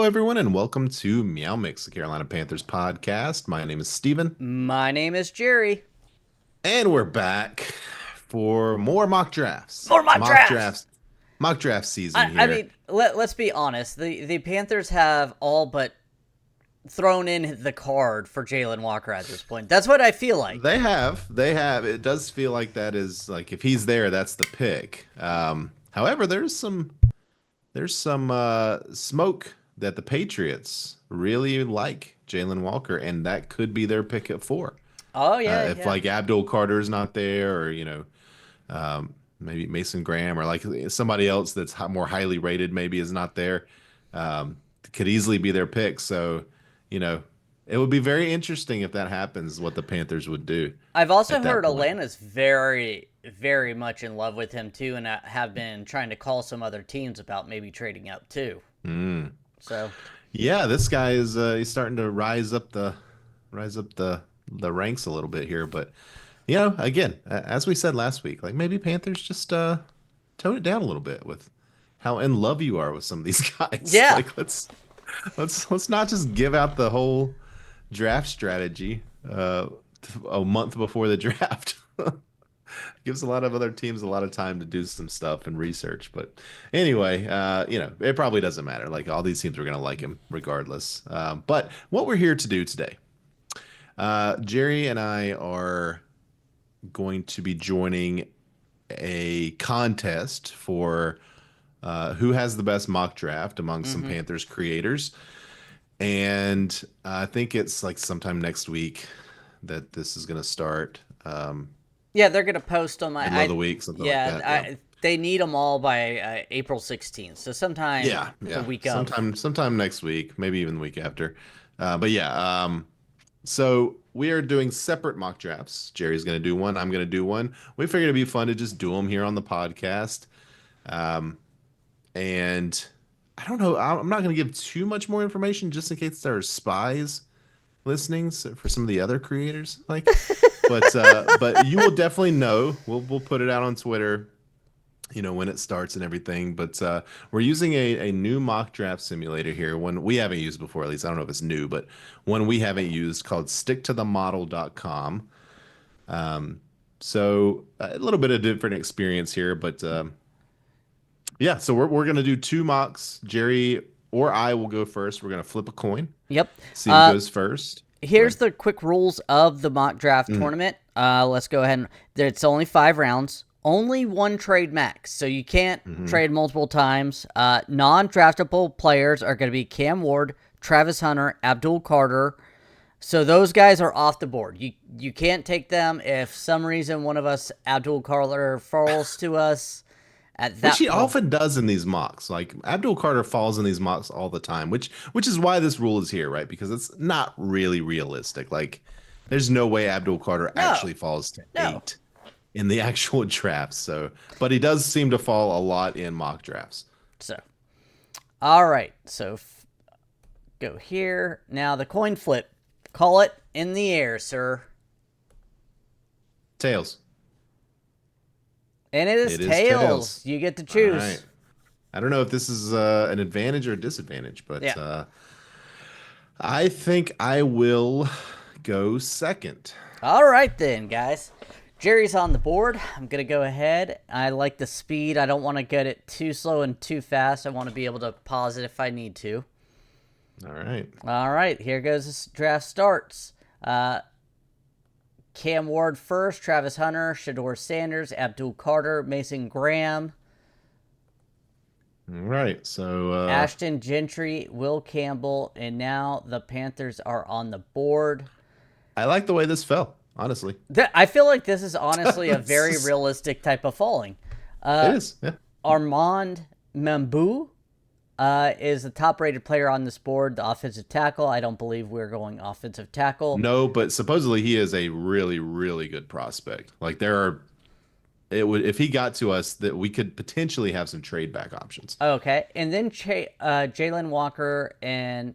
everyone, and welcome to MeowMix, the Carolina Panthers podcast. My name is Steven, My name is Jerry. and we're back for more mock drafts. More It's mock drafts. mock draft season I here. mean, let's be honest. The Panthers have all but thrown in the card for Jalen Walker at this point. That's what I feel like. They have. It does feel like that is like if he's there, that's the pick. However, there's some smoke that the Patriots really like Jalen Walker, and that could be their pick at four. Oh yeah, If yeah. like Abdul Carter's not there, or maybe Mason Graham, or like somebody else that's more highly rated maybe is not there, could easily be their pick. So, you know, it would be very interesting if that happens, what the Panthers would do I've also at that heard point. Atlanta's very much in love with him too, and have been trying to call some other teams about maybe trading up too. Mm. So Yeah, this guy is he's starting to rise up the ranks a little bit here, but again, as we said last week, like maybe Panthers just tone it down a little bit with how in love you are with some of these guys. yeah. Like let's not just give out the whole draft strategy a month before the draft. Gives a lot of other teams a lot of time to do some stuff and research. But anyway, it probably doesn't matter. Like all these teams are going to like him regardless. But what we're here to do today, Jerry and I are going to be joining a contest for who has the best mock draft among some hmm Panthers creators. And I think it's like sometime next week that this is going to start. Yeah, they're gonna post them. Middle of the week, something like Yeah, that. Yeah. they need them all by April 16th. So sometime Yeah, the yeah. week of. Sometime next week, maybe even the week after. But yeah, so we are doing separate mock drafts. Jerry's going to do one. I'm going to do one. We figured it'd be fun to just do them here on the podcast. Um, and I don't know. I'm not going to give too much more information just in case there are spies listening for some of the other creators. But you will definitely know. We'll put it out on Twitter, when it starts and everything. But we're using a new mock draft simulator here, one we haven't used before. At least I don't know if it's new, but one we haven't used, called sticktothemodel.com. So a little bit of different experience here, but yeah. So we're gonna do two mocks. Jerry or I will go first. We're gonna flip a coin, Yep. see who goes first. Go Here's ahead. the quick rules of the mock draft Mm, tournament. Let's go ahead and it's only 5 rounds. Only one trade max, so you can't hmm trade multiple times. Non-draftable players are going to be Cam Ward, Travis Hunter, Abdul Carter. So those guys are off the board. You can't take them if some reason one of us Abdul Carter falls to us at Which that he point. often does in these mocks. Like Abdul Carter falls in these mocks all the time, which is why this rule is here, right? Because it's not really realistic. Like there's no way Abdul Carter No, actually falls to no. eight in the actual drafts. So, but he does seem to fall a lot in mock drafts. So all right. So go here now. The coin flip. Call it in the air, sir. Tails. And it is It is tails. tails. You get to All right. choose. I don't know if this is an advantage or a disadvantage, but Yeah. I think I will go second. All right then, guys. Jerry's on the board. I'm going to go ahead. I like the speed. I don't want to get it too slow and too fast. I want to be able to pause it if I need to. All right. All right, here goes this draft starts. Cam Ward first, Travis Hunter, Shador Sanders, Abdul Carter, Mason Graham, All right. So Ashton Gentry, Will Campbell, and now the Panthers are on the board. I like the way this fell, honestly. I feel like this is honestly a This very is- realistic type of falling. it is. Yeah. Armand Mambu is the top-rated player on this board, the offensive tackle. I don't believe we're going offensive tackle. No, but supposedly he is a really, really good prospect. Like it would if he got to us that we could potentially have some trade back options. Okay, and then Jalen Walker and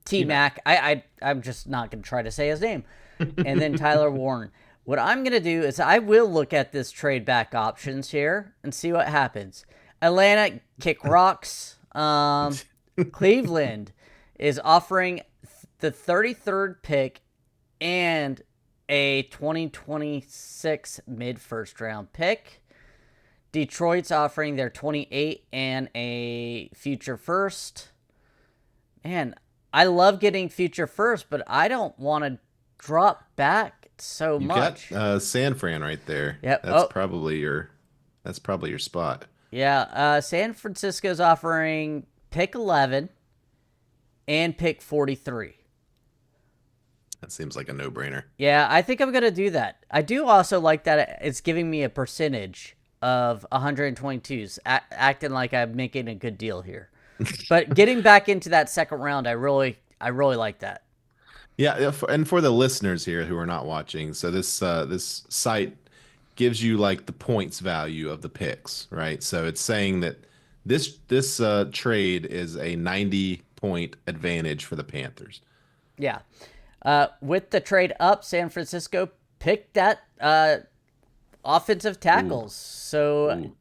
T T-Mac. Mac. I'm just not going to try to say his name. And then Tyler Warren. What I'm going to do is I will look at this trade back options here and see what happens. Atlanta kick rocks. Cleveland is offering the 33rd pick and a 2026 mid first round pick. Detroit's offering their 28 and a future first. Man, I love getting future first, but I don't want to drop back so You got much. San Fran right there. Yep. Oh, That's probably your spot. yeah. San Francisco's offering pick 11 and pick 43. That seems like a no-brainer. Yeah, I think I'm going to do that. I do also like that it's giving me a percentage of 122s, acting like I'm making a good deal here. But getting back into that second round, I really like that. Yeah, and for the listeners here who are not watching, so this site gives you like the points value of the picks, right? So it's saying that this trade is a 90 point advantage for the Panthers. Yeah. With the trade up, San Francisco picked that offensive Ooh, tackles. So ooh.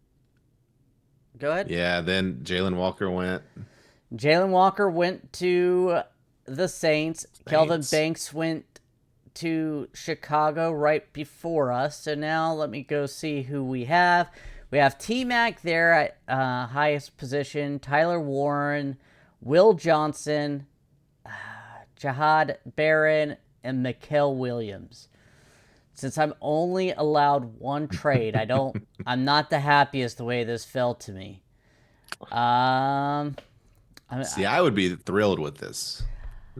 go ahead. Yeah, then Jalen Walker went. Jalen Walker went to the Saints. Kelvin Saints. Banks went to Chicago right before us. So now let me go see who we have. We have T Mac there at highest position, Tyler Warren, Will Johnson, Jahad Barron, and Mikael Williams. Since I'm only allowed one trade, I'm not the happiest the way this fell to me. Um, See, I would be thrilled with this.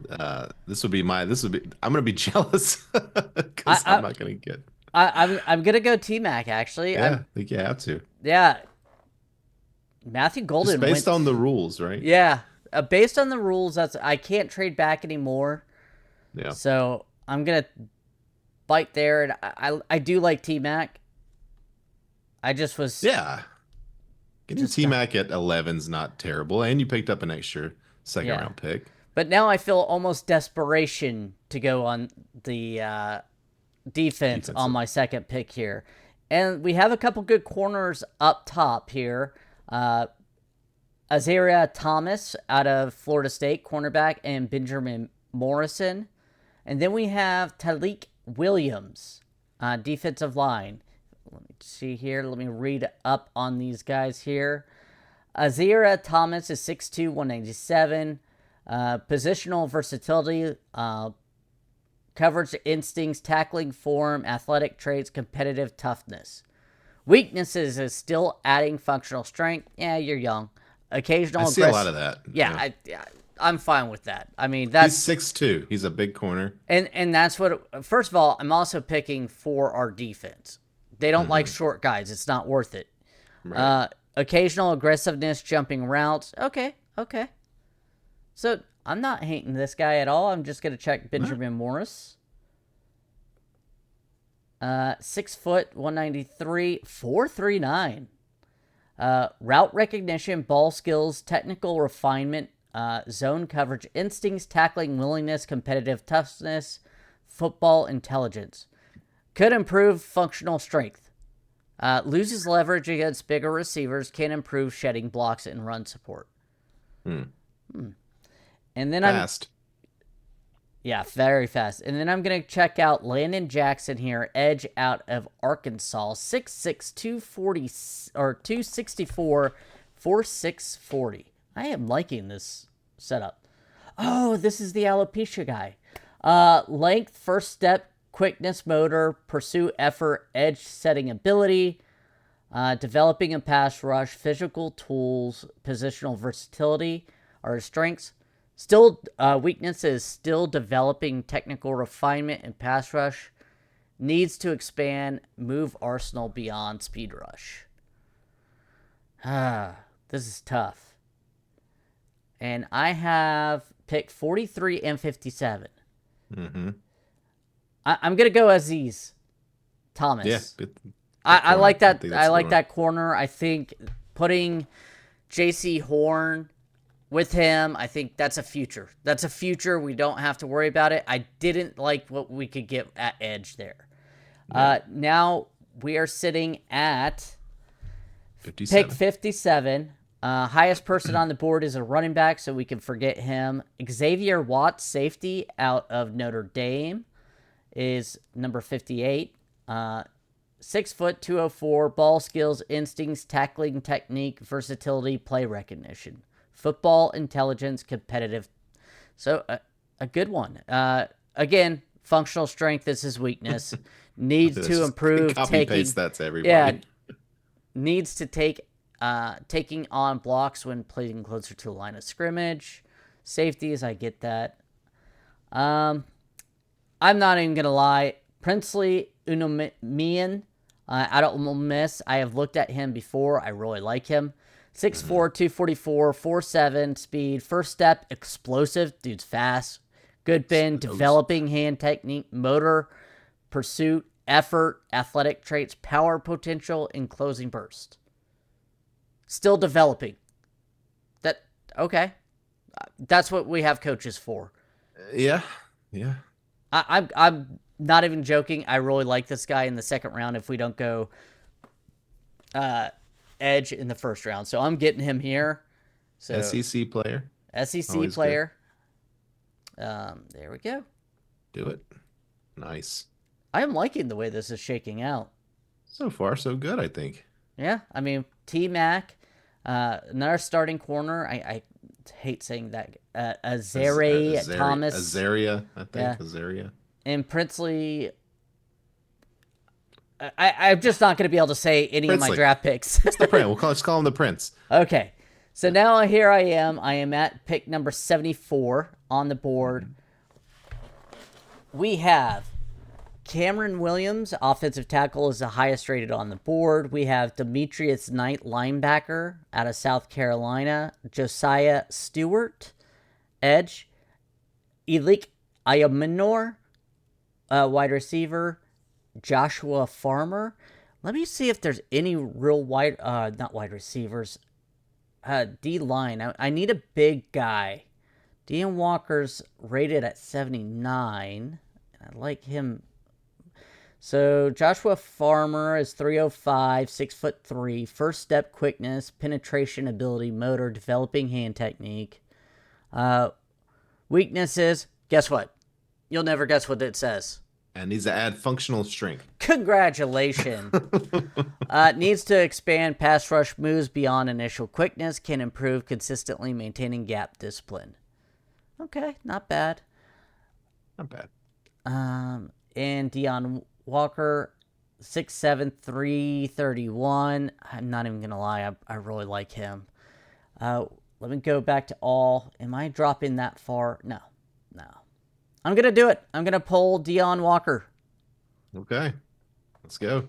I'm gonna be jealous because I'm I, not gonna get. I'm gonna go T Mac actually. Yeah, I think you have to. Yeah, Matthew Just Golden based went. on the rules, right? Yeah, based on the rules, I can't trade back anymore. Yeah. So I'm gonna bite there, and I do like T Mac. I just was Yeah. Getting just T Mac at 11's not terrible, and you picked up an extra second yeah. round pick. But now I feel almost desperation to go on the defense on Defensive. my second pick here. And we have a couple good corners up top here. Azaria Thomas out of Florida State, cornerback, and Benjamin Morrison. And then we have Talik Williams, defensive line. Let me see here. Let me read up on these guys here. Azira Thomas is 6'2", 197. Positional versatility, coverage instincts, tackling form, athletic traits, competitive toughness. Weaknesses is still adding functional strength. Yeah, you're young. I Occasional see a lot of that. Yeah, I'm fine with that. I mean, He's that's 6'2". He's a big corner. and that's what. First of all, I'm also picking for our defense. They don't like short guys. It's not worth it. Right. Occasional aggressiveness, jumping routes. Okay. So I'm not hating this guy at all. I'm just gonna check Benjamin Morris. 6 foot, 193, 439. Route recognition, ball skills, technical refinement, zone coverage, instincts, tackling willingness, competitive toughness, football intelligence. Could improve functional strength. Loses leverage against bigger receivers. Can improve shedding blocks and run support. And then Fast. Yeah, very fast. And then I'm going to check out Landon Jackson here, edge out of Arkansas, 6'6", 240 or 264, 4640. I am liking this setup. Oh, this is the alopecia guy. Length, first step, quickness, motor, pursue, effort, edge setting ability, developing a pass rush, physical tools, positional versatility are his strengths. Still, weakness is still developing technical refinement and pass rush. Needs to expand, move arsenal beyond speed rush. This is tough. And I have picked 43 and 57. Mm-hmm. I'm gonna go Aziz Thomas. Yeah. I like that. think I that's like the one. that corner. I think putting J.C. Horn with him, I think that's a future. That's a future. We don't have to worry about it. I didn't like what we could get at edge there. Now we are sitting at 57. pick 57. Highest person on the board is a running back, so we can forget him. Xavier Watts, safety out of Notre Dame, is number 58. 6', 204, ball skills, instincts, tackling technique, versatility, play recognition, football intelligence, competitive. So a good one. Again, functional strength is his weakness. Needs Let's to just improve copy taking. paste that to Yeah, everybody. needs to take taking on blocks when playing closer to the line of scrimmage. Safeties, I get that. I'm not even gonna lie. Princely Unomian out of Ole Miss. I have looked at him before. I really like him. 6'4", 244, 4'7", speed. First step, explosive. Dude's fast. Good bend, developing hand technique, motor, pursuit, effort, athletic traits, power potential, and closing burst. Still developing. Okay. That's what we have coaches for. Yeah, yeah. I'm not even joking. I really like this guy in the second round if we don't go edge in the first round. So I'm getting him here. So SEC player. SEC Always player. There we go. Do it. Nice. I am liking the way this is shaking out. So far, so good, I think. Yeah, I mean, T-Mac, another starting corner. I hate saying that. Azare Thomas. Azaria, I think. Yeah. Azaria. And Princely. I'm just not going to be able to say any of my Princely. draft picks. It's the prince. Let's call him the prince. Okay. So now here I am. I am at pick number 74 on the board. We have Cameron Williams, offensive tackle, is the highest rated on the board. We have Demetrius Knight, linebacker, out of South Carolina. Josiah Stewart, edge. Elik Ayaminor, wide receiver. Joshua Farmer. Let me see if there's any real not wide receivers. D-line. I need a big guy. Dean Walker's rated at 79. I like him. So Joshua Farmer is 305, 6'3", first step quickness, penetration ability, motor, developing hand technique. Weaknesses, guess what? You'll never guess what it says. And needs to add functional strength. Congratulations. Needs to expand pass rush moves beyond initial quickness, can improve consistently maintaining gap discipline. Okay, not bad. Not bad. And Deion Walker, 6'7", 331. I'm not even going to lie. I really like him. Let me go back to all. Am I dropping that far? No. I'm going to do it. I'm going to pull Deion Walker. Okay. Let's go.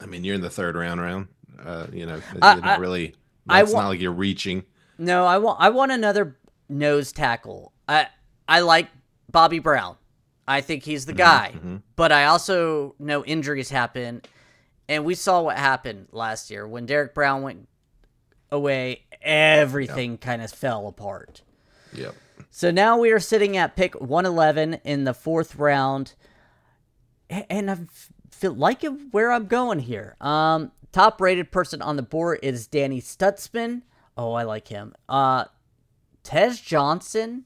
I mean, you're in the third round. It's not really. It's not like you're reaching. No, I want another nose tackle. I like Bobby Brown. I think he's the guy. Mm-hmm. But I also know injuries happen, and we saw what happened last year when Derek Brown went away. Everything kind of fell apart. Yep. So now we are sitting at pick 111 in the fourth round, and I feel like where I'm going here. Top rated person on the board is Danny Stutzman. Oh, I like him. Tez Johnson,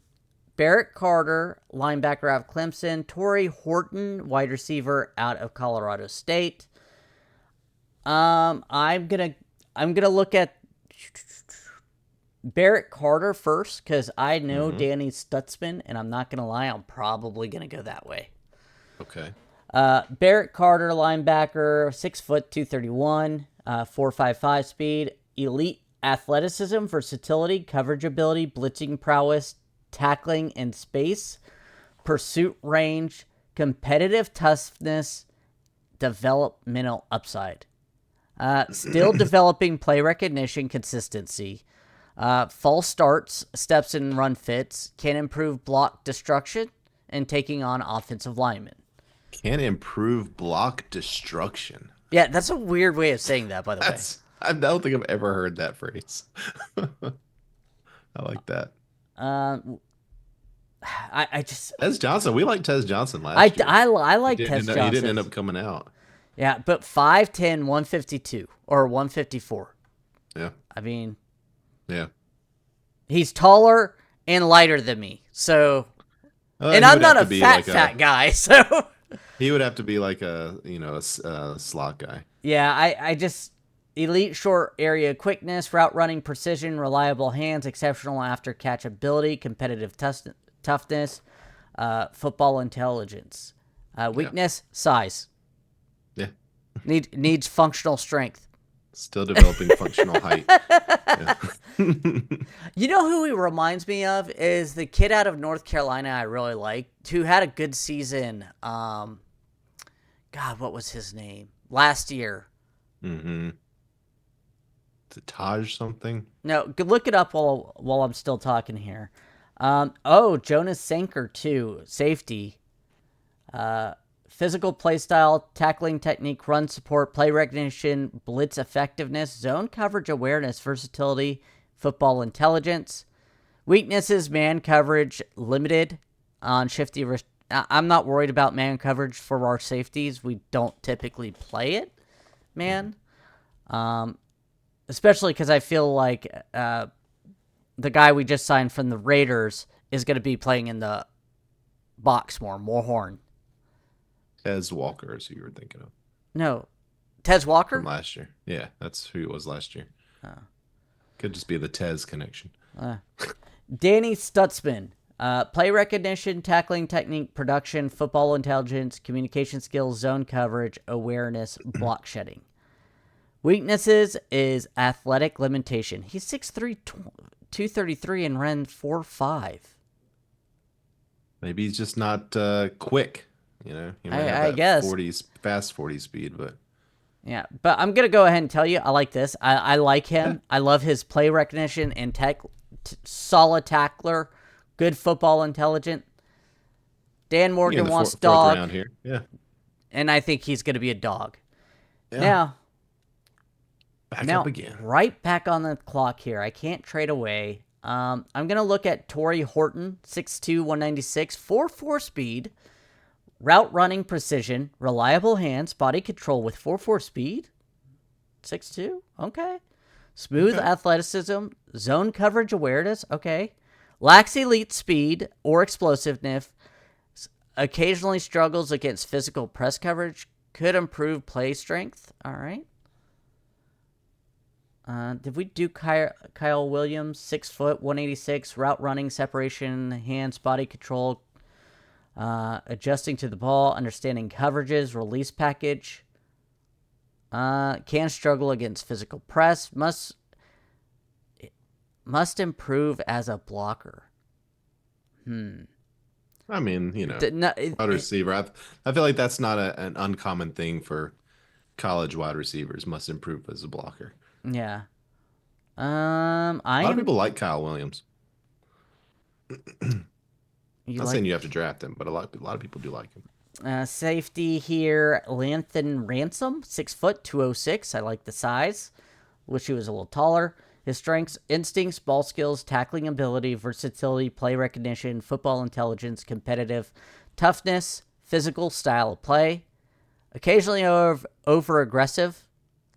Barrett Carter, linebacker out of Clemson, Torrey Horton, wide receiver out of Colorado State. I'm gonna look at Barrett Carter first because I know Danny Stutzman, and I'm not gonna lie, I'm probably gonna go that way. Okay. Barrett Carter, linebacker, 6 foot, 231, 4.55 speed, elite athleticism, versatility, coverage ability, blitzing prowess, tackling in space, pursuit range, competitive toughness, developmental upside. Still developing play recognition, consistency. False starts, steps and run fits, can improve block destruction, and taking on offensive linemen. Can improve block destruction. Yeah, that's a weird way of saying that, by the way. I don't think I've ever heard that phrase. I like that. I just Tez Johnson. We liked Tez Johnson last year. I like Tez Johnson. He didn't end up coming out. Yeah, but 5'10", 152 or 154. Yeah. I mean, Yeah. he's taller and lighter than me. So, and He I'm would have not to a be like fat guy. So, he would have to be like a slot guy. yeah, I just elite short area quickness, route running precision, reliable hands, exceptional after catch ability, competitive toughness, football intelligence. Yeah. Weakness, size. Yeah. Needs functional strength. Still developing functional height. Yeah. You know who he reminds me of is the kid out of North Carolina I really liked, who had a good season. God, what was his name? Last year. Mm-hmm. Is it Taj something? No, look it up while I'm still talking here. Jonas Sanker too, safety. Physical play style, tackling technique, run support, play recognition, blitz effectiveness, zone coverage awareness, versatility, football intelligence. Weaknesses, man coverage, limited on shifty. I'm not worried about man coverage for our safeties. We don't typically play it, man. Especially because I feel like the guy we just signed from the Raiders is going to be playing in the box more horn. Tez Walker is who you were thinking of No, Tez from Walker? last year. Yeah, that's who it was last year. Could just be the Tez connection. Danny Stutzman. Play recognition, tackling technique, production, football intelligence, communication skills, zone coverage, awareness, block shedding. Weaknesses is athletic limitation. He's 6'3", 233 and ran 4.5. Maybe he's just not quick. He might have I that guess. fast 40 speed, but Yeah, but I'm going to go ahead and tell you, I like this. I like him. I love his play recognition and solid tackler, good football intelligent. Dan Morgan wants fourth dog, round here. Yeah. and I think he's going to be a dog. Yeah. Back Now, up again. right back on the clock here. I can't trade away. I'm going to look at Torrey Horton, 6'2", 196, 4.4 speed, route running precision, reliable hands, body control with 4.4 speed, 6'2", okay. Smooth athleticism, zone coverage awareness, okay. Lacks elite speed or explosiveness, occasionally struggles against physical press coverage, could improve play strength, all right. Did we do Kyle Williams? 6 foot, 186, route running, separation, hands, body control, adjusting to the ball, understanding coverages, release package. Can struggle against physical press. Must improve as a blocker. I mean, wide receiver. I feel like that's not an uncommon thing for college wide receivers. Must improve as a blocker. Yeah. A lot of people like Kyle Williams. Not saying you have to draft him, but a lot of people do like him. Safety here, Lanthan Ransom, 6 foot, 206. I like the size. Wish he was a little taller. His strengths, instincts, ball skills, tackling ability, versatility, play recognition, football intelligence, competitive toughness, physical style of play. Occasionally over aggressive,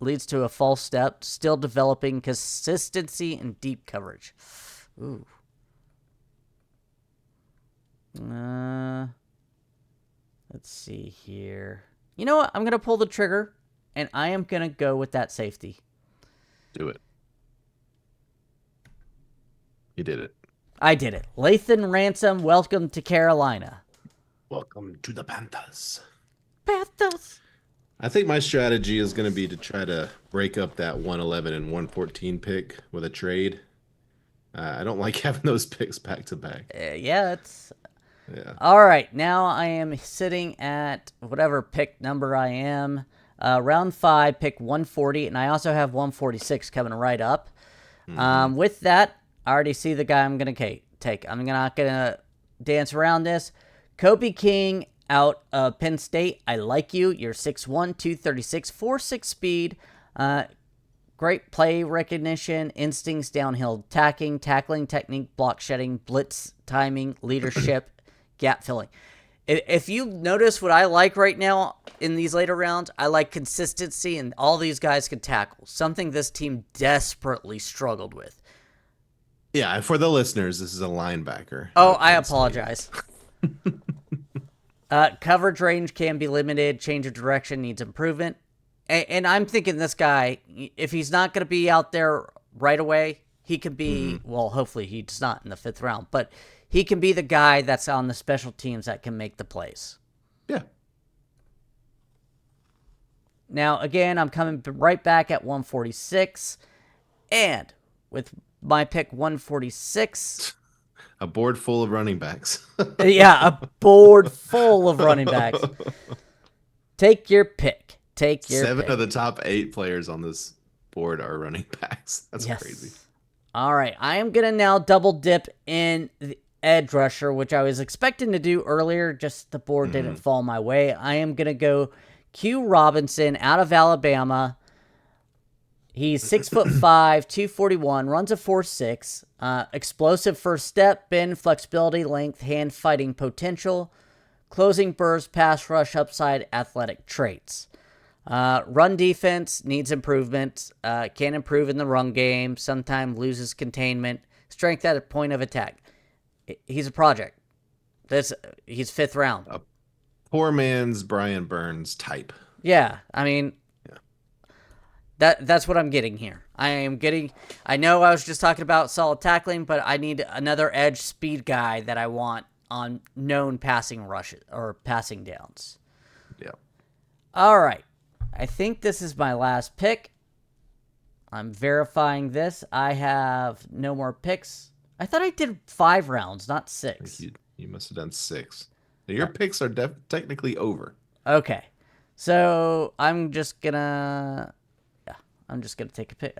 leads to a false step, still developing consistency and deep coverage. Ooh. Let's see here. You know what? I'm going to pull the trigger, and I am going to go with that safety. Do it. You did it. I did it. Lathan Ransom, welcome to Carolina. Welcome to the Panthers. Panthers. I think my strategy is going to be to try to break up that 111 and 114 pick with a trade. I don't like having those picks back to back. Yeah. All right. Now I am sitting at whatever pick number I am. Round 5, pick 140, and I also have 146 coming right up. With that, I already see the guy I'm going to take. I'm not going to dance around this. Kobe King out of Penn State. I like you. You're 6'1", 236, 4.6 speed. Great play recognition, instincts, downhill tackling technique, block shedding, blitz timing, leadership, gap filling. If you notice what I like right now in these later rounds, I like consistency, and all these guys can tackle. Something this team desperately struggled with. Yeah, for the listeners, this is a linebacker Oh, out of I Penn State. apologize. Coverage range can be limited. Change of direction needs improvement. And I'm thinking this guy, if he's not going to be out there right away, he could be, well, hopefully he's not in the 5th round, but he can be the guy that's on the special teams that can make the plays. Yeah. Now, again, I'm coming right back at 146. And with my pick 146, A board full of running backs. yeah, a board full of running backs. Take your pick. Take your Seven pick. of the top 8 players on this board are running backs. That's crazy. All right, I am going to now double dip in the edge rusher, which I was expecting to do earlier, just the board didn't fall my way. I am going to go Q Robinson out of Alabama. He's 6'5", 241, runs a 4.6, explosive first step, bend, flexibility, length, hand fighting potential, closing burst, pass rush, upside, athletic traits. Run defense needs improvement. Can improve in the run game. Sometimes loses containment. Strength at a point of attack. He's a project. He's 5th round. A poor man's Brian Burns type. Yeah, I mean, that's what I'm getting here. I know I was just talking about solid tackling, but I need another edge speed guy that I want on known passing rushes or passing downs. Yeah. All right. I think this is my last pick. I'm verifying this. I have no more picks. I thought I did 5 rounds, not 6. You must have done 6. Your picks are technically over. Okay. So I'm just gonna take a pick.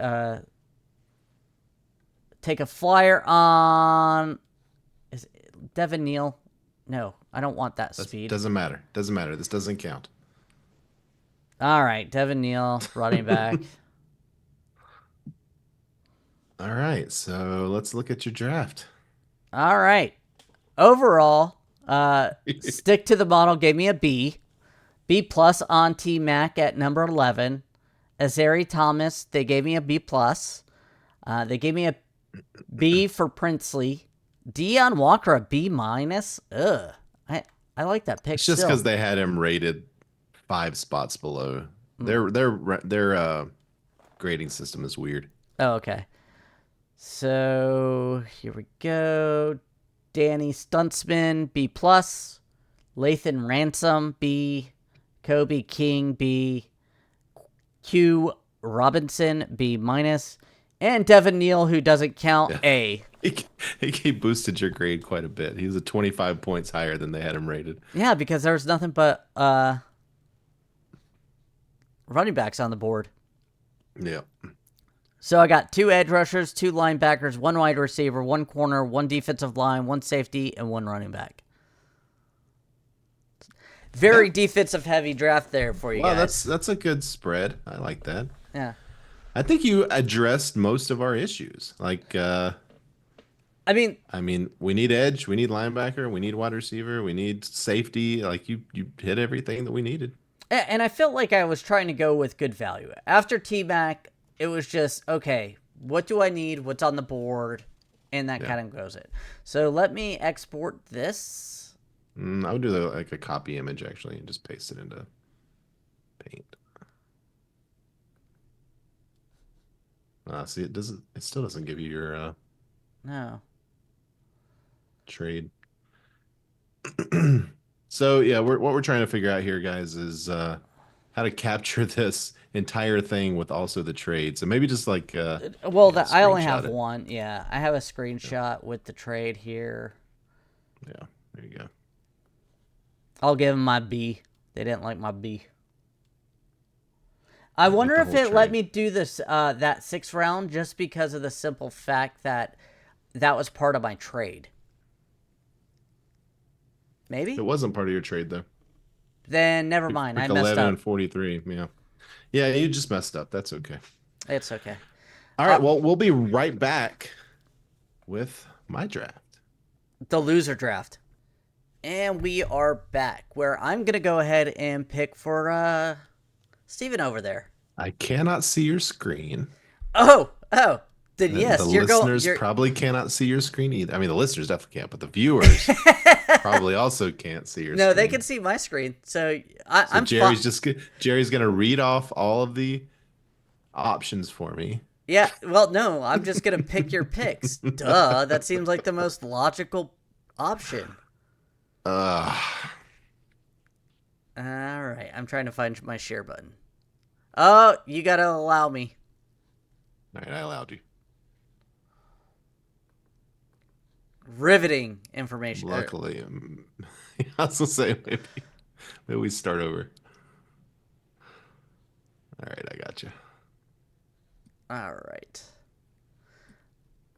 Take a flyer on. Is it Devin Neal? No, I don't want that speed. Doesn't matter. Doesn't matter. This doesn't count. All right, Devin Neal, running back. All right, so let's look at your draft. All right. Overall, stick to the model gave me a B. B plus on T Mac at number 11. Azari Thomas, they gave me a B plus. They gave me a B for Princely. Deion Walker, a B minus. Ugh. I like that pick. It's just still. because they had him rated 5 spots below. Their grading system is weird. Oh, okay. So here we go. Danny Stuntsman, B plus. Lathan Ransom, B. Kobe King, B. Q Robinson, B minus. And Devin Neal, who doesn't count, Yeah. A. He boosted your grade quite a bit. He was at 25 points higher than they had him rated. Yeah, because there's nothing but running backs on the board. Yeah. So I got 2 edge rushers, 2 linebackers, 1 wide receiver, 1 corner, 1 defensive line, 1 safety, and 1 running back. Very defensive heavy draft there for you guys. That's a good spread. I like that. Yeah. I think you addressed most of our issues. Like, I mean, we need edge, we need linebacker, we need wide receiver, we need safety. Like you hit everything that we needed. and I felt like I was trying to go with good value. After T-Mac, it was just, okay, what do I need? What's on the board? And that kind of goes it. So let me export this. I would do like a copy image actually and just paste it into Paint. See, it still doesn't give you your No. trade. So yeah, what we're trying to figure out here, guys, is how to capture this entire thing with also the trade. So maybe just like I only have it. one. Yeah, I have a screenshot with the trade here. Yeah, there you go. I'll give them my B. They didn't like my B. I wonder if it let me do this that 6th round just because of the simple fact that was part of my trade. Maybe? It wasn't part of your trade though. Then never mind. I messed 11 up. and 43. Yeah. Yeah, you just messed up. That's okay. It's okay. All right, well, we'll be right back with my draft. The loser draft. And we are back, where I'm going to go ahead and pick for Steven over there. I cannot see your screen. Oh. Then The yes, you're going. listeners You're probably cannot see your screen either. I mean, the listeners definitely can't, but the viewers probably also can't see your No, they can screen. see my screen. So So I'm fine. Jerry's gonna read off all of the options for me. Yeah, well, no, I'm just going to pick your picks. Duh, that seems like the most logical option. Uh, All right, I'm trying to find my share button. Oh, you got to allow me. all right, I allowed you. Riveting information. Luckily, I was gonna say maybe we start over. All right, I got you. All right.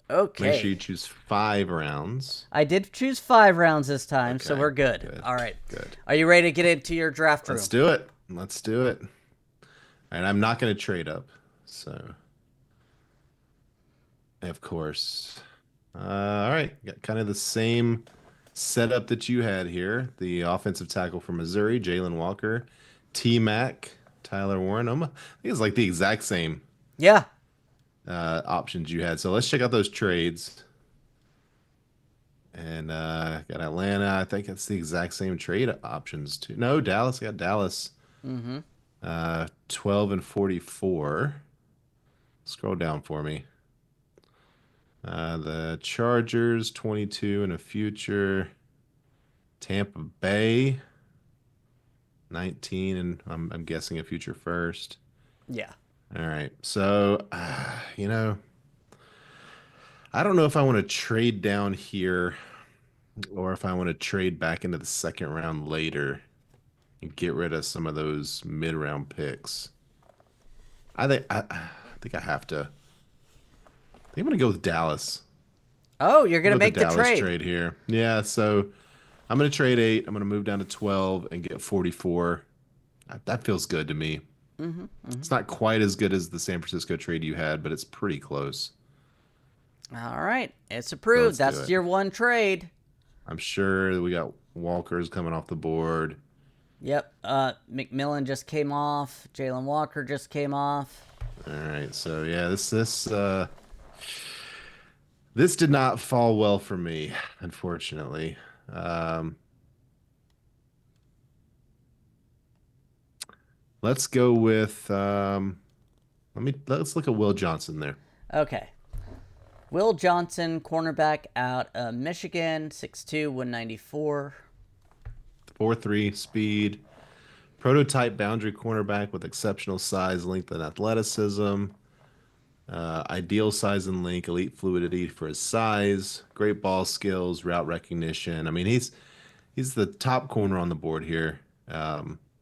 Make sure you Okay. choose 5 rounds. I did choose 5 rounds this time, so Okay, we're good. good, All right. good. Are you ready to get into your draft Let's room? do it. Let's do it. And I'm not going to trade up. So, of course. All right. Got kind of the same setup that you had here. The offensive tackle from Missouri, Jalen Walker, T Mac, Tyler Warren. I think it's like the exact same Yeah. options you had. So let's check out those trades. And got Atlanta. I think it's the exact same trade options too. No, Dallas. Got Dallas. Mm-hmm. 12 and 44. Scroll down for me. The Chargers, 22 in a future. Tampa Bay, 19, and I'm guessing a future first. Yeah. All right. So, I don't know if I want to trade down here or if I want to trade back into the second round later and get rid of some of those mid-round picks. I think I have to. I think I'm gonna go with Dallas. Oh, you're Go going to with the make the Dallas trade. trade here. Yeah, so I'm gonna trade 8. I'm gonna move down to 12 and get 44. That feels good to me. Mm-hmm. Mm-hmm. It's not quite as good as the San Francisco trade you had, but it's pretty close. All right. It's So approved. let's do That's it. your one trade. I'm sure that we got Walker's coming off the board. Yep. McMillan just came off. Jalen Walker just came off. All right, so yeah, this did not fall well for me, unfortunately. Um, let's go with let's look at Will Johnson there. Okay. Will Johnson, cornerback out of Michigan, 6'2", 194. 4.3 speed, prototype boundary cornerback with exceptional size, length, and athleticism. Ideal size and length, elite fluidity for his size, great ball skills, route recognition. I mean, he's the top corner on the board here.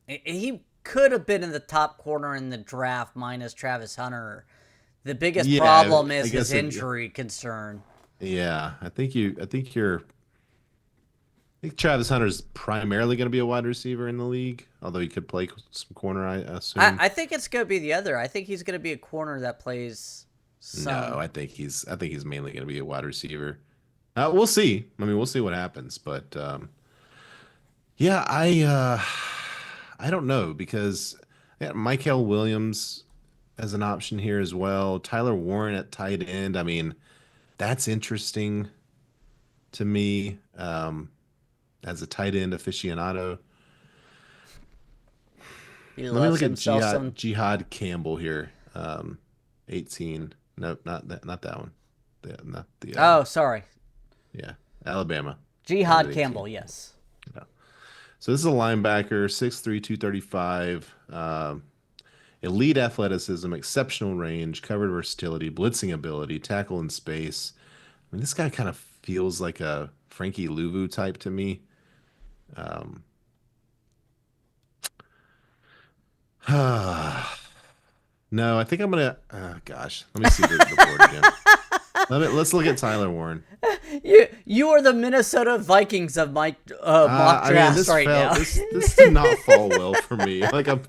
He could have been in the top corner in the draft minus Travis Hunter. The biggest Yeah, problem I is his guess injury concern. yeah, I think Travis Hunter's primarily going to be a wide receiver in the league, although he could play some corner, I assume. I think it's going to be the other. I think he's going to be a corner that plays No, some. I think he's mainly going to be a wide receiver. We'll see. I mean, we'll see what happens, but yeah, I don't know because yeah, Michael Williams as an option here as well. Tyler Warren at tight end. I mean, that's interesting to me as a tight end aficionado. He Let me loves look at himself some. Jihad Campbell here. 18. Nope, not that one. Not the Oh, sorry. yeah, Alabama. Jihad Number 18. Campbell, yes. Yeah. So this is a linebacker, 6'3", 235. Elite athleticism, exceptional range, covered versatility, blitzing ability, tackle in space. I mean, this guy kind of feels like a Frankie Louvu type to me. Um, no, I think I'm gonna. Gosh, let me see the board again. Let's look at Tyler Warren. You are the Minnesota Vikings of my mock I mean, drafts right now. this did not fall well for me. Like I'm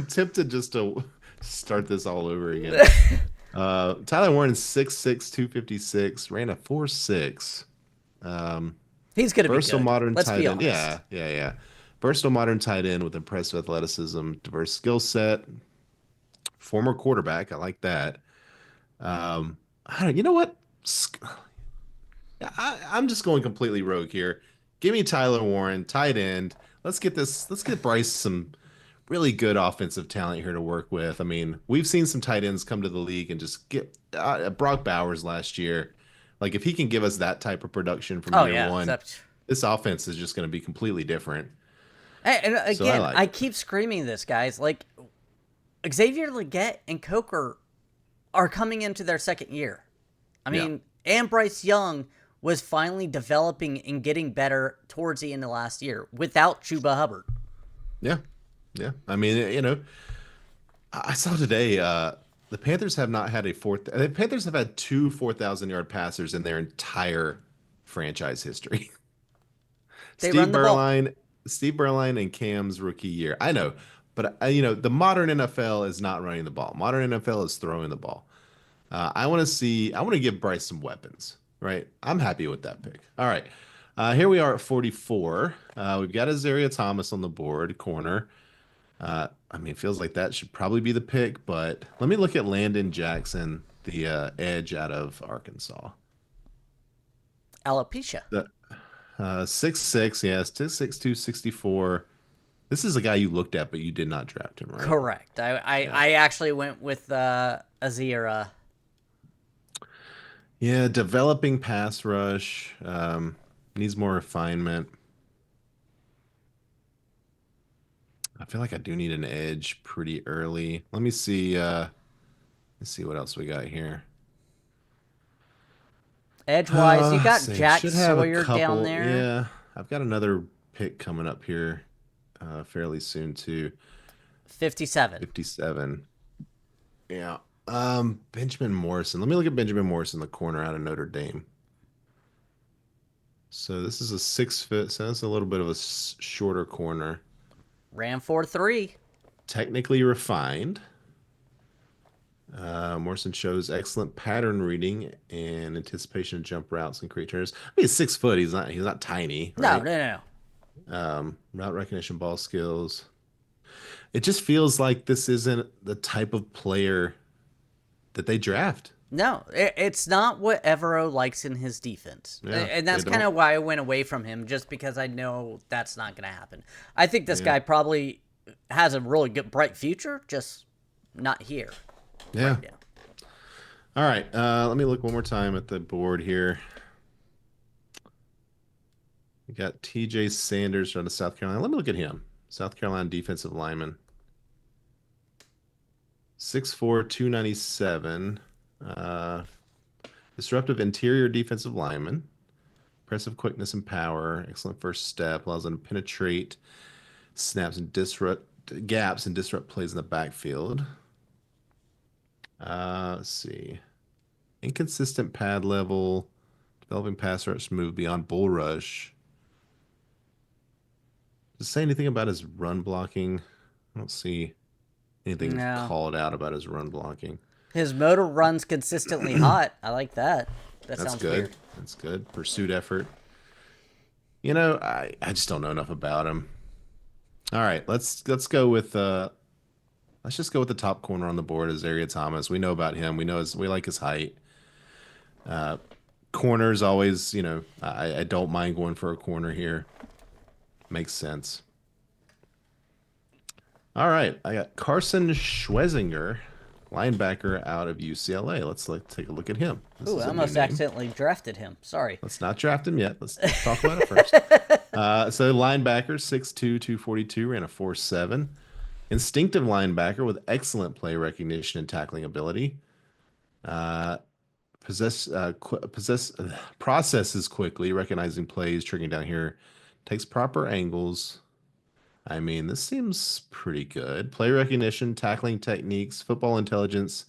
tempted just to start this all over again. Tyler Warren is 6'6", 256, ran a 4.6. He's going to be Versatile good. modern Let's tight be end. honest. Yeah, yeah, yeah. Versatile modern tight end with impressive athleticism, diverse skill set, former quarterback. I like that. I don't, you know what? I'm just going completely rogue here. Give me Tyler Warren, tight end. Let's get this. Let's get Bryce some really good offensive talent here to work with. I mean, we've seen some tight ends come to the league and just get Brock Bowers last year. Like, if he can give us that type of production from Oh year yeah, one, except this offense is just going to be completely different. and So I again, like I it. keep screaming this, guys. Like Xavier Legette and Coker are coming into their second year. I Yeah, mean, and Bryce Young was finally developing and getting better towards the end of last year without Chuba Hubbard. yeah, yeah. I mean, I saw today. The Panthers have not had a fourth. The Panthers have had two 4,000-yard passers in their entire franchise history. They Steve run the ball. Berline, Steve Berline, and Cam's rookie year. I know, but the modern NFL is not running the ball. Modern NFL is throwing the ball. I want to see. I want to give Bryce some weapons. Right. I'm happy with that pick. All right. Here we are at 44. We've got Azaria Thomas on the board, corner. I mean, it feels like that should probably be the pick, but let me look at Landon Jackson, the edge out of Arkansas. Alopecia. The 6'6", yes, 6'6", 264. This is a guy you looked at, but you did not draft him, right? Correct. Yeah. I actually went with Azira. Yeah, developing pass rush. Needs more refinement. I feel like I do need an edge pretty early. Let me see. Let's see what else we got here. Edgewise, you Let's got see. Jack Should have a Sawyer down couple. there. Yeah, I've got another pick coming up here fairly soon too. 57. 57. Yeah. Benjamin Morrison. Let me look at Benjamin Morrison, the corner out of Notre Dame. So this is a 6 foot, so that's a little bit of a shorter corner. Ran 4.3. Technically refined. Morrison shows excellent pattern reading and anticipation of jump routes and creatures. I mean, he's 6 foot. He's not tiny, No, right? no, no. Route recognition, ball skills. It just feels like this isn't the type of player that they draft. No, it's not what Evero likes in his defense. Yeah, And they that's kind don't. of why I went away from him, just because I know that's not going to happen. I think this Yeah, guy probably has a really good, bright future, just not here yeah. right now. All right. Let me look one more time at the board here. We got T.J. Sanders out of South Carolina. Let me look at him. South Carolina defensive lineman. 6'4", 297. Uh, Disruptive interior defensive lineman. Impressive quickness and power. Excellent first step. Allows them to penetrate snaps and disrupt gaps and disrupt plays in the backfield. Let's see. Inconsistent pad level. Developing pass rush move beyond bull rush. Does it say anything about his run blocking? I don't see anything No. called out about his run blocking. His motor runs consistently hot. I like that. That That's sounds good. weird. That's good. Pursuit effort. I just don't know enough about him. All right, let's go with let's just go with the top corner on the board is Azaria Thomas. We know about him. We like his height. Corners always, I don't mind going for a corner here. Makes sense. All right, I got Carson Schwezinger, linebacker out of UCLA. Let's take a look at him. This Ooh, is I a new almost name. accidentally drafted him. Sorry. Let's not draft him yet. Let's talk about it first. So linebacker, 6'2", 242, ran a 4.7. Instinctive linebacker with excellent play recognition and tackling ability. Uh, processes quickly, recognizing plays, triggering down here. Takes proper angles. I mean, this seems pretty good. Play recognition, tackling techniques, football intelligence,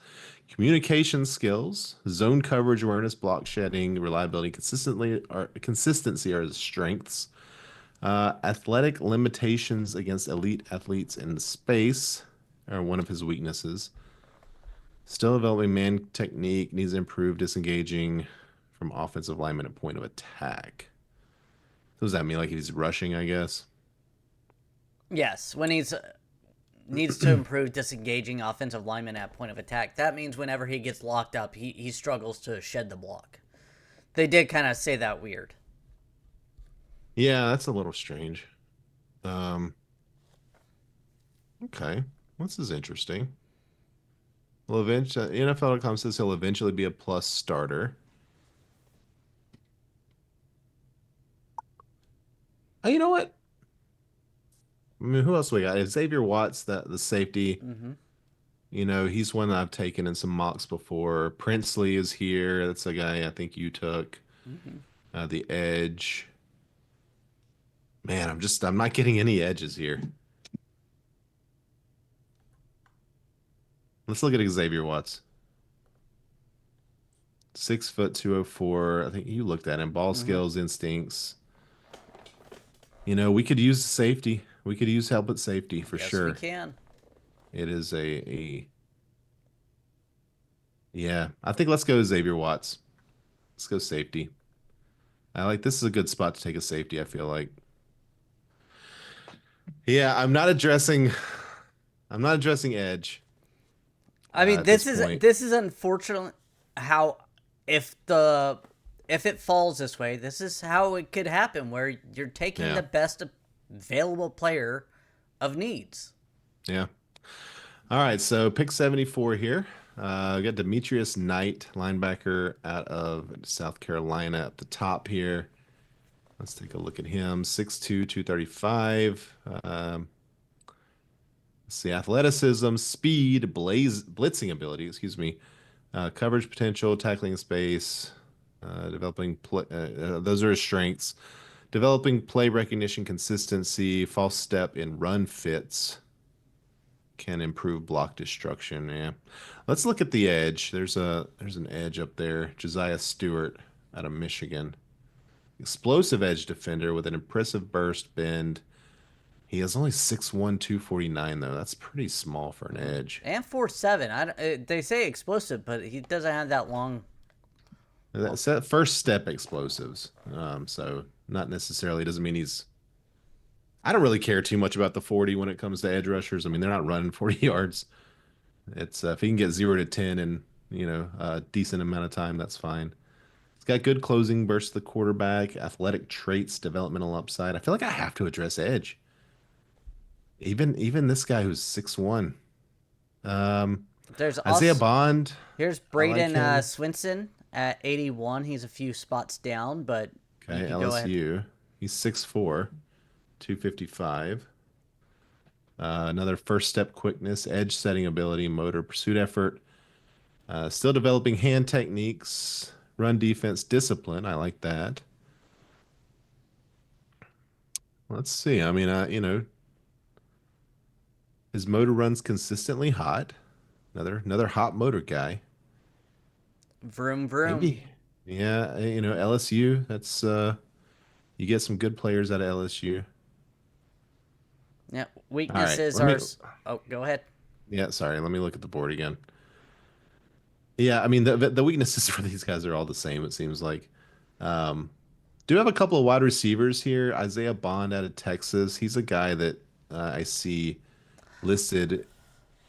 communication skills, zone coverage awareness, block shedding, reliability, consistency are his strengths. Athletic limitations against elite athletes in space are one of his weaknesses. Still developing man technique, needs to improve disengaging from offensive lineman at point of attack. What does that mean? Like he's rushing, I guess. Yes, when he's needs to improve disengaging offensive linemen at point of attack. That means whenever he gets locked up, he struggles to shed the block. They did kind of say that weird. Yeah, that's a little strange. Um, okay. This is interesting. Well, eventually, NFL.com says he'll eventually be a plus starter. You know what? I mean, who else we got? Xavier Watts, the safety. Mm-hmm. He's one that I've taken in some mocks before. Princely is here. That's a guy I think you took. Mm-hmm. The edge. Man, I'm not getting any edges here. Let's look at Xavier Watts. 6 foot 204. I think you looked at him. Ball Mm-hmm. skills, instincts. We could use safety. We could use help at safety for Yes, we sure. can. It is a yeah. I think let's go Xavier Watts. Let's go safety. This is a good spot to take a safety, I feel like. Yeah, I'm not addressing edge I mean, at this point. this is unfortunate how if the if it falls this way, this is how it could happen where you're taking Yeah. the best available player of needs. Yeah. All right, so pick 74 here. We got Demetrius Knight, linebacker out of South Carolina at the top here. Let's take a look at him. 6'2", 235. Let's see, athleticism, speed, blitzing ability, excuse me, coverage potential, tackling space, developing play. Those are his strengths. Developing play recognition, consistency, false step in run fits can improve block destruction. Yeah, let's look at the edge. There's an edge up there. Josiah Stewart out of Michigan, explosive edge defender with an impressive burst bend. He is only 6'1", 249 though. That's pretty small for an edge. And 4'7". They say explosive, but he doesn't have that long. That's that first step explosives. So not necessarily doesn't mean he's. I don't really care too much about the 40 when it comes to edge rushers. I mean, they're not running 40 yards. It's if he can get 0 to 10 in a decent amount of time, that's fine. He's got good closing burst to the quarterback, athletic traits, developmental upside. I feel like I have to address edge. Even this guy who's 6'1". Um, There's Isaiah also Bond. here's I like Braden him. Swinson at 81. He's a few spots down, but you Okay, can go ahead. LSU. He's 6'4", 255. Another first step quickness, edge setting ability, motor pursuit effort. Still developing hand techniques, run defense discipline. I like that. Let's see. I mean, his motor runs consistently hot. Another hot motor guy. Vroom vroom. Maybe. Yeah, LSU. That's you get some good players out of LSU. Yeah, All right, weaknesses let are. me. Oh, go ahead. Yeah, sorry. Let me look at the board again. Yeah, I mean the weaknesses for these guys are all the same. It seems like. Um, do have a couple of wide receivers here. Isaiah Bond out of Texas. He's a guy that I see listed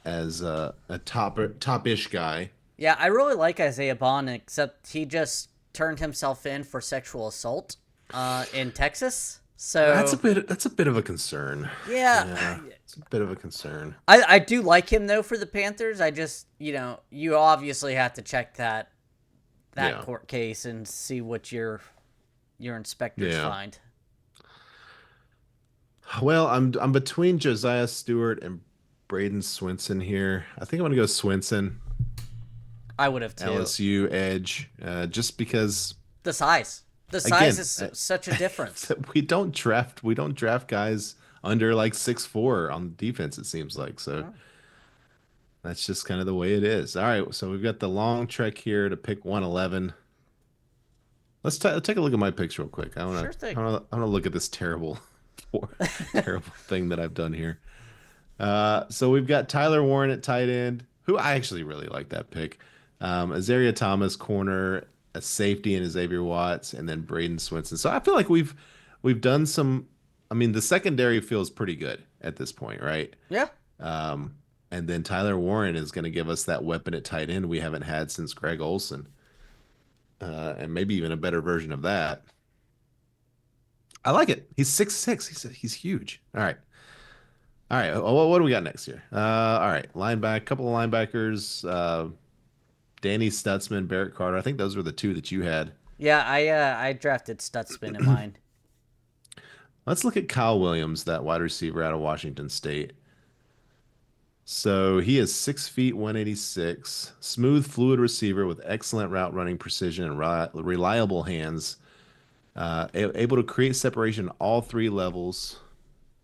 as a top-ish guy. Yeah, I really like Isaiah Bond, except he just turned himself in for sexual assault in Texas. So That's a bit of a concern. yeah, Yeah, it's a bit of a concern. I do like him though for the Panthers. I just you obviously have to check that Yeah. court case and see what your inspectors Yeah. find. Well, I'm between Josiah Stewart and Braden Swinson here. I think I'm gonna go Swinson, I would have too. LSU edge, just because The size. The size again is such a difference. we don't draft guys under like 6'4" on defense. It seems like so. Oh, That's just kind of the way it is. All right, so we've got the long trek here to pick 111. Take a look at my picks real quick. I wanna sure thing. I wanna I wanna look at this terrible, terrible thing that I've done here. So we've got Tyler Warren at tight end, who I actually really like that pick. Azaria Thomas corner, a safety in Xavier Watts, and then Braden Swinson. So I feel like we've done some. I mean, the secondary feels pretty good at this point, right? Yeah. Um, and then Tyler Warren is going to give us that weapon at tight end we haven't had since Greg Olson, and maybe even a better version of that. I like it. He's 6'6". He's huge. All right. What do we got next here? All right, couple of linebackers. Danny Stutzman, Barrett Carter. I think those were the two that you had. Yeah, I drafted Stutzman in mine. Let's look at Kyle Williams, that wide receiver out of Washington State. So he is 6 feet 186, smooth, fluid receiver with excellent route running precision and reliable hands. Able to create separation at all three levels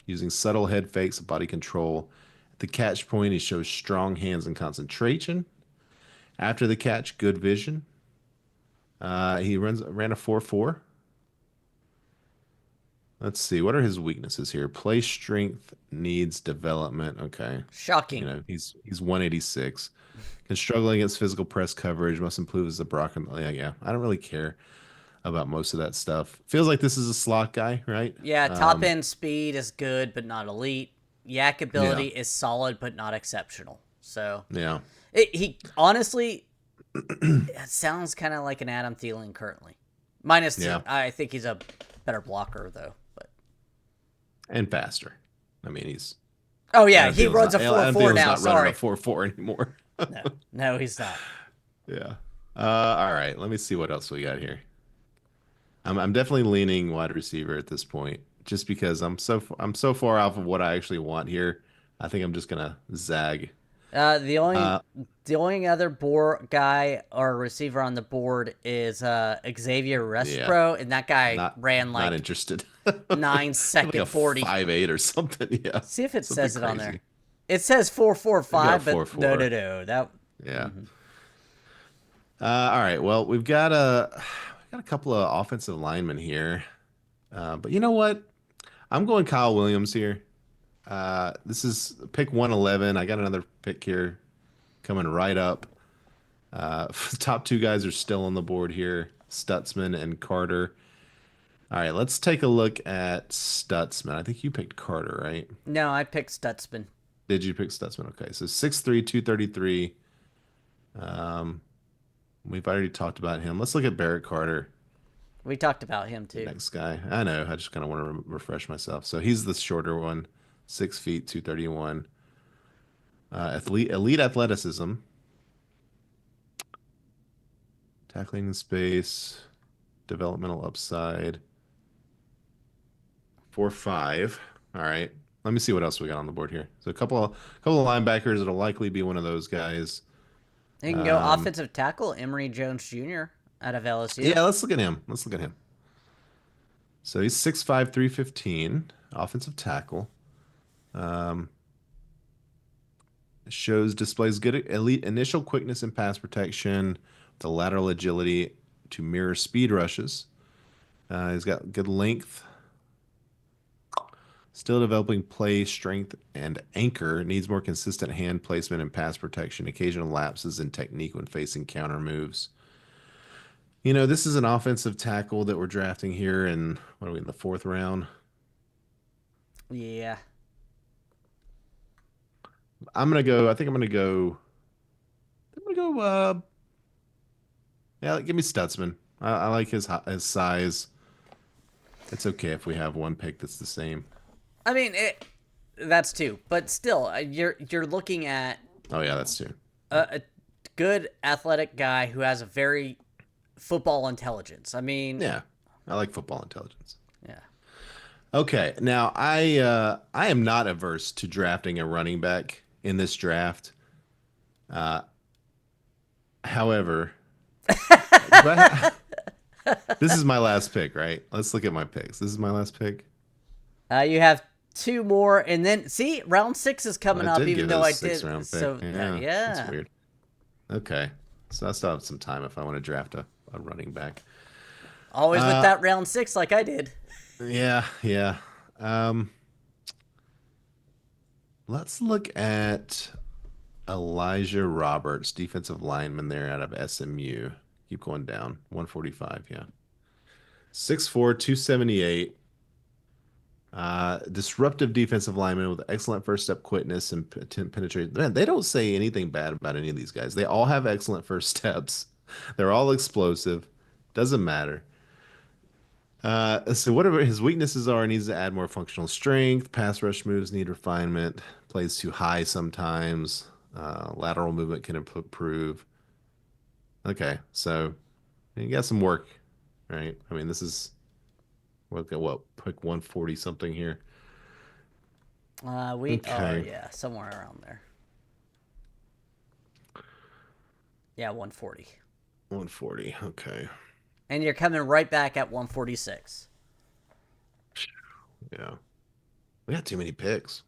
using subtle head fakes and body control. At the catch point, he shows strong hands and concentration. After the catch, good vision. He ran a 4.4. Let's see. What are his weaknesses here? Play strength needs development. Okay. Shocking. He's 186. Can struggle against physical press coverage. Must improve as a Brock. Yeah. I don't really care about most of that stuff. Feels like this is a slot guy, right? Yeah, top end speed is good, but not elite. Yak Yeah. ability is solid, but not exceptional. So Yeah. he honestly it sounds kind of like an Adam Thielen currently. Minus, Yeah. I think he's a better blocker though. But And faster. I mean, he's oh yeah, Adam he Thielen's runs a not, Adam 4.4 Thielen's now. not running Sorry, a 4.4 anymore. no, he's not. Yeah. All right. Let me see what else we got here. I'm definitely leaning wide receiver at this point, just because I'm so far off of what I actually want here. I think I'm just gonna zag. The only Uh, the only other board guy or receiver on the board is Xavier yeah, Respro, and that guy not ran not like interested. nine Like a second 40. 5'8" or something. Yeah, See if it something says it on there. crazy. It says I got a 4.45, but no, 4.4. no, no. That Yeah. All right. Well, we've got a couple of offensive linemen here, but you know what? I'm going Kyle Williams here. This is pick 111. I got another pick here coming right up. Top two guys are still on the board here, Stutzman and Carter. All right, let's take a look at Stutzman. I think you picked Carter, right? no, I picked Stutzman. Did you pick Stutzman? Okay, so 6'3", 233. Um, we've already talked about him. Let's look at Barrett Carter, We talked about him the too. next guy. I know. I just kind of want to refresh myself. So he's the shorter one, 6 feet, 231. Elite athleticism, tackling in space, developmental upside. 4.5. All right. Let me see what else we got on the board here. So a couple of linebackers. It'll likely be one of those guys. You can go Um, offensive tackle Emory Jones Jr. out of LSU. yeah, let's look at him. Let's look at him. So he's 6'5", 315, offensive tackle. Um, displays good elite initial quickness and pass protection, the lateral agility to mirror speed rushes. He's got good length. Still developing play strength and anchor. Needs more consistent hand placement and pass protection. Occasional lapses in technique when facing counter moves. This is an offensive tackle that we're drafting here in, what are we, in the fourth round? Yeah. I think yeah, give me Stutzman. I like his size. It's okay if we have one pick that's the same. I mean, that's two, but still, you're looking at Oh yeah, that's two. a good athletic guy who has a very football intelligence. I mean, Yeah, I like football intelligence. yeah. Okay, now I am not averse to drafting a running back in this draft. Uh, however, but this is my last pick, right? Let's look at my picks. This is my last pick. You have two more, and then see, round 6 is coming I up. did Even give it though a I six did, round pick. so Yeah, that's yeah, weird. Okay, so I still have some time if I want to draft a running back. always with Uh, that round 6, like I did. yeah, yeah. Um, let's look at Elijah Roberts, defensive lineman there out of SMU. Keep going down. 145, yeah. 6'4", 278. Disruptive defensive lineman with excellent first step quickness and penetration. Man, they don't say anything bad about any of these guys. They all have excellent first steps. They're all explosive. Doesn't matter. So whatever his weaknesses are, he needs to add more functional strength. Pass rush moves need refinement. Plays too high sometimes. Lateral movement can improve. Okay, so you got some work, right? I mean, this is what pick 140 something here. We are, Okay, yeah, somewhere around there. Yeah, 140. 140. Okay, And you're coming right back at 146. yeah, we got too many picks.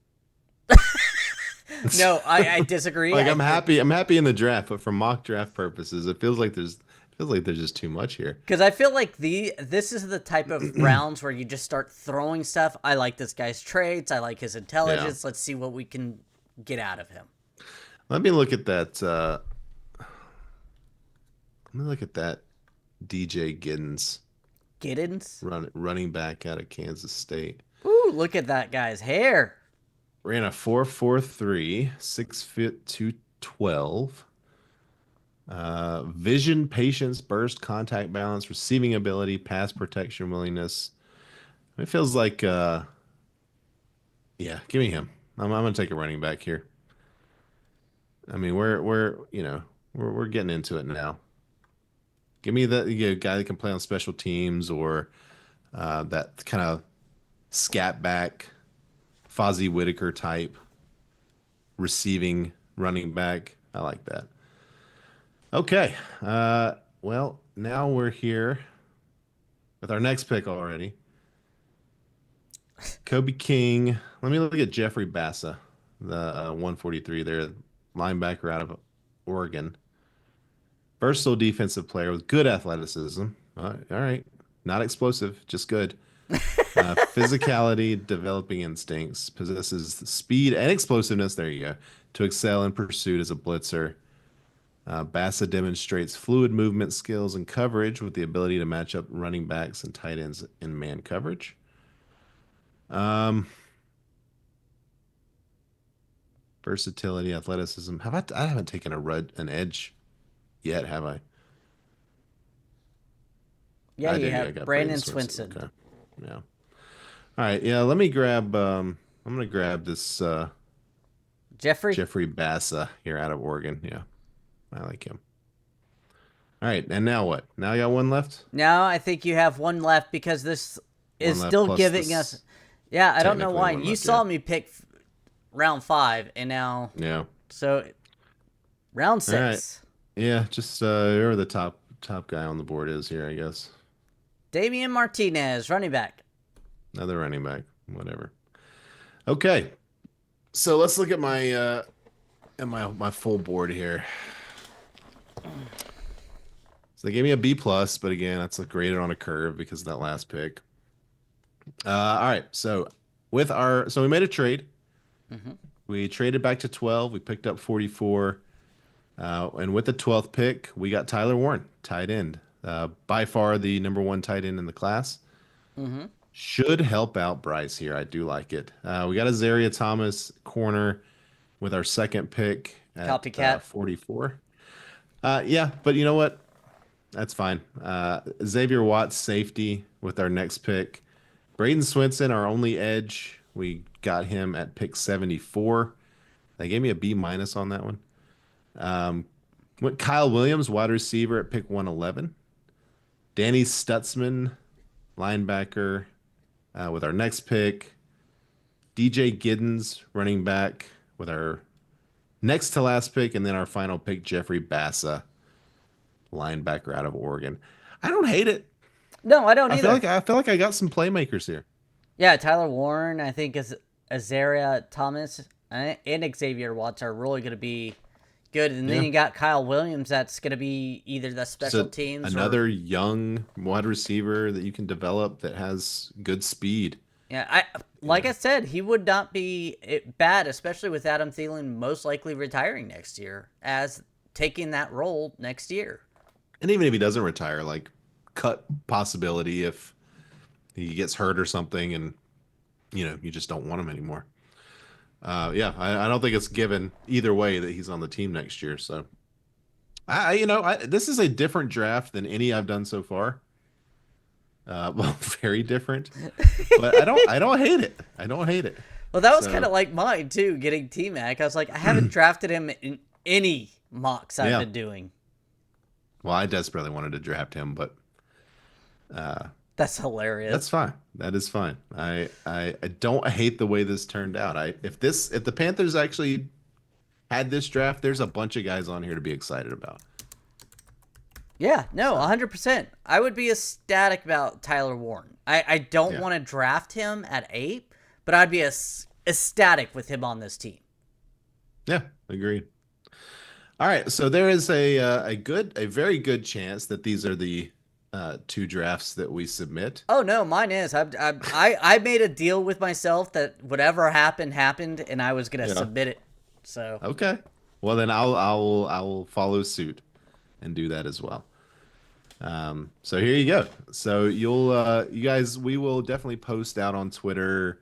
No, I disagree. Like I I'm think happy, I'm happy in the draft, but for mock draft purposes, it feels like there's just too much here. because I feel like this is the type of rounds where you just start throwing stuff. I like this guy's traits. I like his Yeah. intelligence. Let's see what we can get out of him. Let me look at that. Let me look at that DJ Giddens Giddens. running back out of Kansas State. Ooh, look at that guy's hair. Ran a 4.43, 6 foot 212. Vision, patience, burst, contact balance, receiving ability, pass protection, willingness. It feels like, yeah, give me him. I'm gonna take a running back here. I mean, we're getting into it now. Give me the guy that can play on special teams or that kind of scat back, Fozzie Whitaker type receiving running back. I like that. Okay. Well, now we're here with our next pick already. Kobe King. Let me look at Jeffrey Bassa, the 143 there, linebacker out of Oregon. Versatile defensive player with good athleticism. All right. Not explosive, just good. Physicality, developing instincts, possesses speed and explosiveness. There you go. To excel in pursuit as a blitzer. Bassa demonstrates fluid movement skills and coverage with the ability to match up running backs and tight ends in man coverage. Um, Versatility, athleticism. Have I haven't taken an edge yet, have I? Yeah, I you do. I have got Braden Brandon Swinson. Swinson. Okay. Yeah. All right. Yeah. Let me grab. I'm gonna grab this Jeffrey. Jeffrey Bassa here out of Oregon. Yeah, I like him. All right. And now what? Now I got one left. Now I think you have one left because this One is left still plus giving us. this. Yeah, I don't know Technically why. one You left. Yeah. saw me pick round 5, and now. Yeah. So, round All right. 6. Yeah. Just whoever the top guy on the board is here, I guess. Damian Martinez, running back. Another running back. Whatever. Okay. So let's look at my full board here. So they gave me a B plus, but again, that's graded on a curve because of that last pick. All right. So we made a trade. Mm-hmm. We traded back to 12. We picked up 44. And with the 12th pick, we got Tyler Warren, tight end. By far the number one tight end in the class. Mm-hmm. Should help out Bryce here. I do like it. We got a Zaria Thomas corner with our second pick at Copycat. 44. Yeah, but you know what? That's fine. Xavier Watts safety with our next pick. Braden Swinson, our only edge. We got him at pick 74. They gave me a B minus on that one. Went Kyle Williams, wide receiver at pick 111. Danny Stutzman, linebacker, with our next pick. DJ Giddens, running back, with our next to last pick, and then our final pick, Jeffrey Bassa, linebacker out of Oregon. I don't hate it. No, I don't I feel either. like I feel like I got some playmakers here. Yeah, Tyler Warren, I think, is Azaria Thomas and Xavier Watts are really going to be good. And then Yeah, you got Kyle Williams that's going to be either the just special teams or. another young wide receiver that you can develop that has good speed. Yeah, You like know, I said, he would not be bad, especially with Adam Thielen most likely retiring next year as taking that role next year. and even if he doesn't retire, like cut possibility if he gets hurt or something, and you just don't want him anymore. Yeah, I don't think it's given either way that he's on the team next year. So this is a different draft than any I've done so far. Well, very different, but I don't hate it. I don't hate it. Well, that was kind So of like mine too, getting T Mac. I was like, I haven't drafted him in any mocks I've yeah, been doing. well, I desperately wanted to draft him, but uh, That's that's hilarious. fine. That is fine. I don't hate the way this turned out. If the Panthers actually had this draft, there's a bunch of guys on here to be excited about. Yeah, no, So 100%. I would be ecstatic about Tyler Warren. I don't yeah, want to draft him at 8, but I'd be ecstatic with him on this team. yeah, agreed. All right, so there is a very good chance that these are the two drafts that we submit. Oh no, mine is. I made a deal with myself that whatever happened happened, and I was gonna Yeah. submit it. So Okay. Well, then I will follow suit and do that as well. So here you go. So you guys, we will definitely post out on Twitter,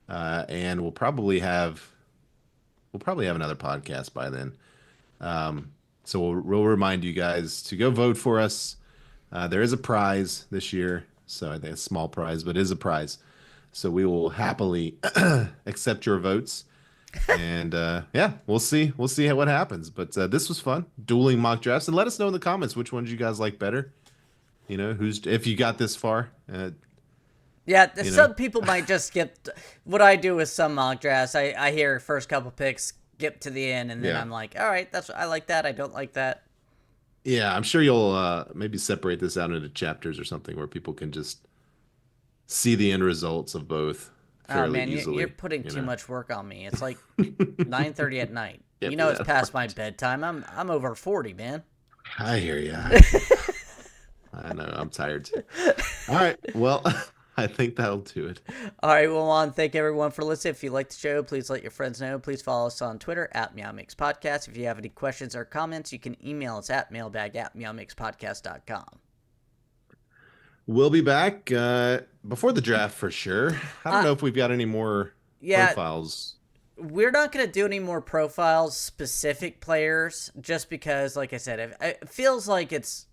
and we'll probably have another podcast by then. So we'll remind you guys to go vote for us. There is a prize this year, so I think a small prize, but it is a prize. So we will happily accept your votes, and yeah, we'll see what happens. But this was fun, dueling mock drafts, and let us know in the comments which ones you guys like better. Who's if you got this far. yeah, You know, some people might just skip. What I do with some mock drafts, I hear first couple picks, skip to the end, and then yeah, I'm like, all right, I like that. I don't like that. yeah. I'm sure you'll maybe separate this out into chapters or something where people can just see the end results of both Oh fairly man, you're easily. putting You too know. much work on me. It's like 9:30 at night. You Get me know it's that past my part. bedtime. I'm over 40, man. I hear you. I know. I'm tired too. All right. Well, I think that'll do it. All right, well, I want to thank everyone for listening. If you like the show, please let your friends know. Please follow us on Twitter at MeowMix Podcast. If you have any questions or comments, you can email us at mailbag@meowmixpodcast.com. We'll be back before the draft for sure. I don't Uh, know if we've got any more yeah, profiles. we're not going to do any more profiles, specific players, just because, like I said, it feels like it's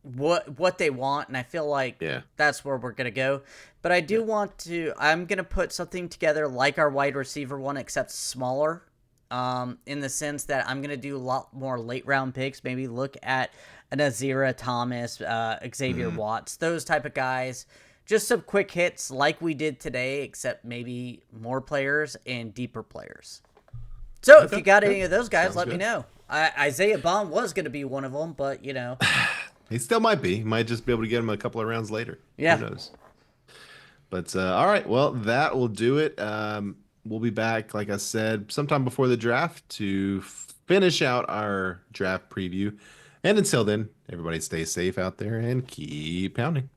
what they want, and I feel like Yeah. that's where we're gonna go. But I Yeah. do want to. I'm gonna put something together like our wide receiver one, except smaller. In the sense that I'm gonna do a lot more late round picks. Maybe look at an Azira Thomas, Xavier Mhm. Watts, those type of guys. Just some quick hits like we did today, except maybe more players and deeper players. So if you Okay. got Yeah. any of those guys, Sounds let me good. know. Isaiah Bond was going to be one of them, but He still might be. He might just be able to get him a couple of rounds later. Who yeah. knows? But all right, well, that will do it. We'll be back, like I said, sometime before the draft to finish out our draft preview. And until then, everybody stay safe out there and keep pounding.